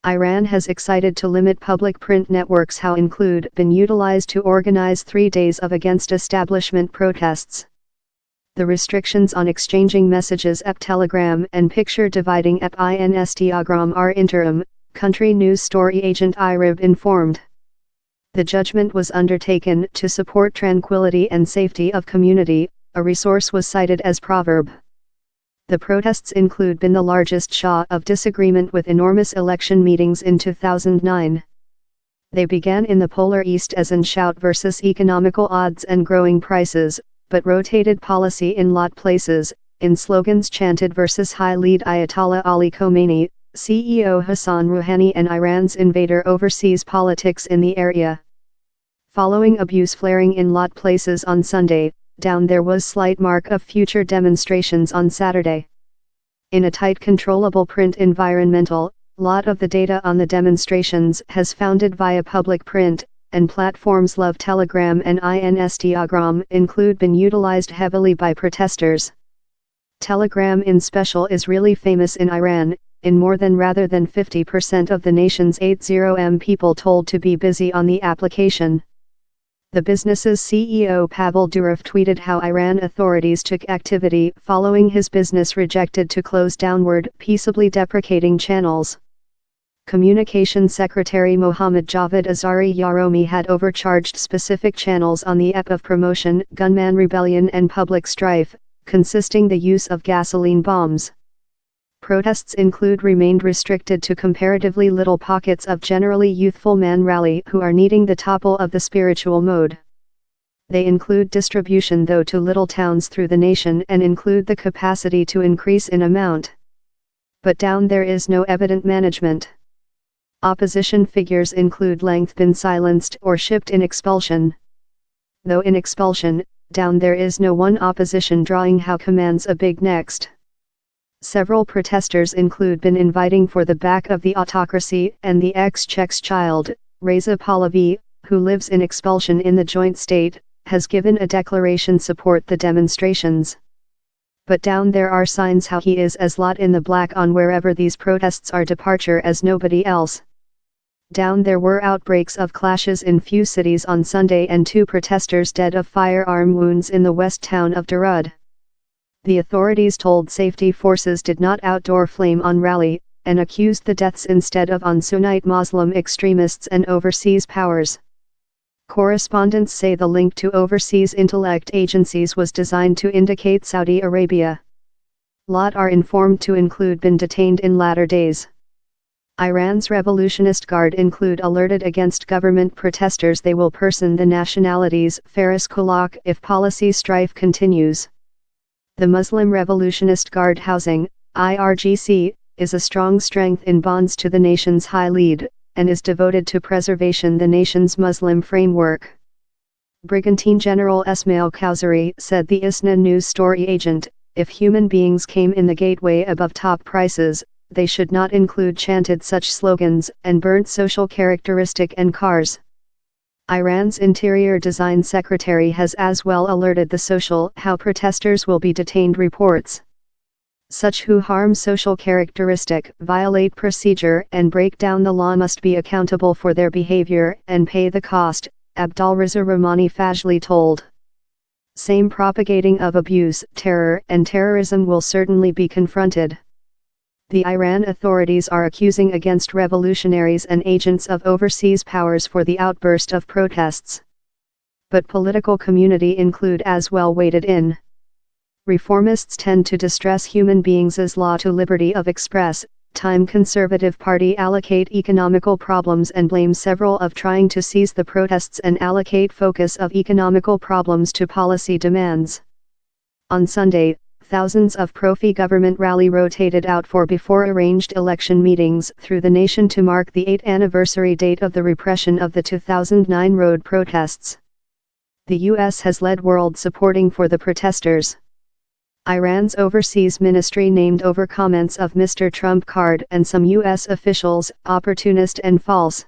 Iran has excited to limit public print networks how include been utilized to organize 3 days of against establishment protests. The restrictions on exchanging messages ep Telegram and picture dividing ep Instagram are interim, country news story agent IRIB informed. The judgment was undertaken to support tranquility and safety of community, a resource was cited as proverb. The protests include been the largest shock of disagreement with enormous election meetings in 2009. They began in the Polar East as an shout versus economical odds and growing prices, but rotated policy in lot places, in slogans chanted versus high lead Ayatollah Ali Khomeini, CEO Hassan Rouhani and Iran's invader overseas politics in the area. Following abuse flaring in lot places on Sunday, down there was slight mark of future demonstrations on Saturday. In a tight controllable print environmental, lot of the data on the demonstrations has founded via public print, and platforms love Telegram and Instagram include been utilized heavily by protesters. Telegram in special is really famous in Iran, in more than rather than 50% of the nation's 80M people told to be busy on the application. The business's CEO Pavel Durov tweeted how Iran authorities took activity following his business rejected to close downward peaceably deprecating channels. Communications Secretary Mohammad Javad Azari Yaromi had overcharged specific channels on the ep of promotion, gunman rebellion and public strife, consisting the use of gasoline bombs. Protests remained restricted to comparatively little pockets of generally youthful man rally who are needing the topple of the spiritual mode. They include distribution though to little towns through the nation and include the capacity to increase in amount. But down there is no evident management. Opposition figures include length been silenced or shipped in expulsion. Though in expulsion, down there is no one opposition drawing how commands a big next. Several protesters include been inviting for the back of the autocracy and the ex-Czech's child, Reza Pahlavi, who lives in expulsion in the joint state, has given a declaration support the demonstrations. But down there are signs how he is as lot in the black on wherever these protests are departure as nobody else. Down there were outbreaks of clashes in few cities on Sunday and 2 protesters dead of firearm wounds in the west town of Darud. The authorities told safety forces did not outdoor flame on rally, and accused the deaths instead of on Sunnite Muslim extremists and overseas powers. Correspondents say the link to overseas intellect agencies was designed to indicate Saudi Arabia. Lot are informed to include been detained in latter days. Iran's Revolutionist Guard include alerted against government protesters they will person the nationalities Faris Kulak if policy strife continues. The Muslim Revolutionist Guard Housing, IRGC, is a strong strength in bonds to the nation's high lead, and is devoted to preservation the nation's Muslim framework. Brigantine General Esmail Khoury said the ISNA news story agent, if human beings came in the gateway above top prices, they should not include chanted such slogans and burnt social characteristic and cars. Iran's Interior Design Secretary has as well alerted the social how protesters will be detained reports. Such who harm social characteristic, violate procedure and break down the law must be accountable for their behavior and pay the cost, Abdolreza Rahmani Fajli told. Same propagating of abuse, terror and terrorism will certainly be confronted. The Iran authorities are accusing against revolutionaries and agents of overseas powers for the outburst of protests. But political community include as well weighted in. Reformists tend to distress human beings as law to liberty of express, time Conservative Party allocate economical problems and blame several of trying to seize the protests and allocate focus of economical problems to policy demands. On Sunday, thousands of pro-FI government rally rotated out for before-arranged election meetings through the nation to mark the 8th anniversary date of the repression of the 2009 road protests. The U.S. has led world supporting for the protesters. Iran's overseas ministry named over comments of Mr. Trump card and some U.S. officials, opportunist and false.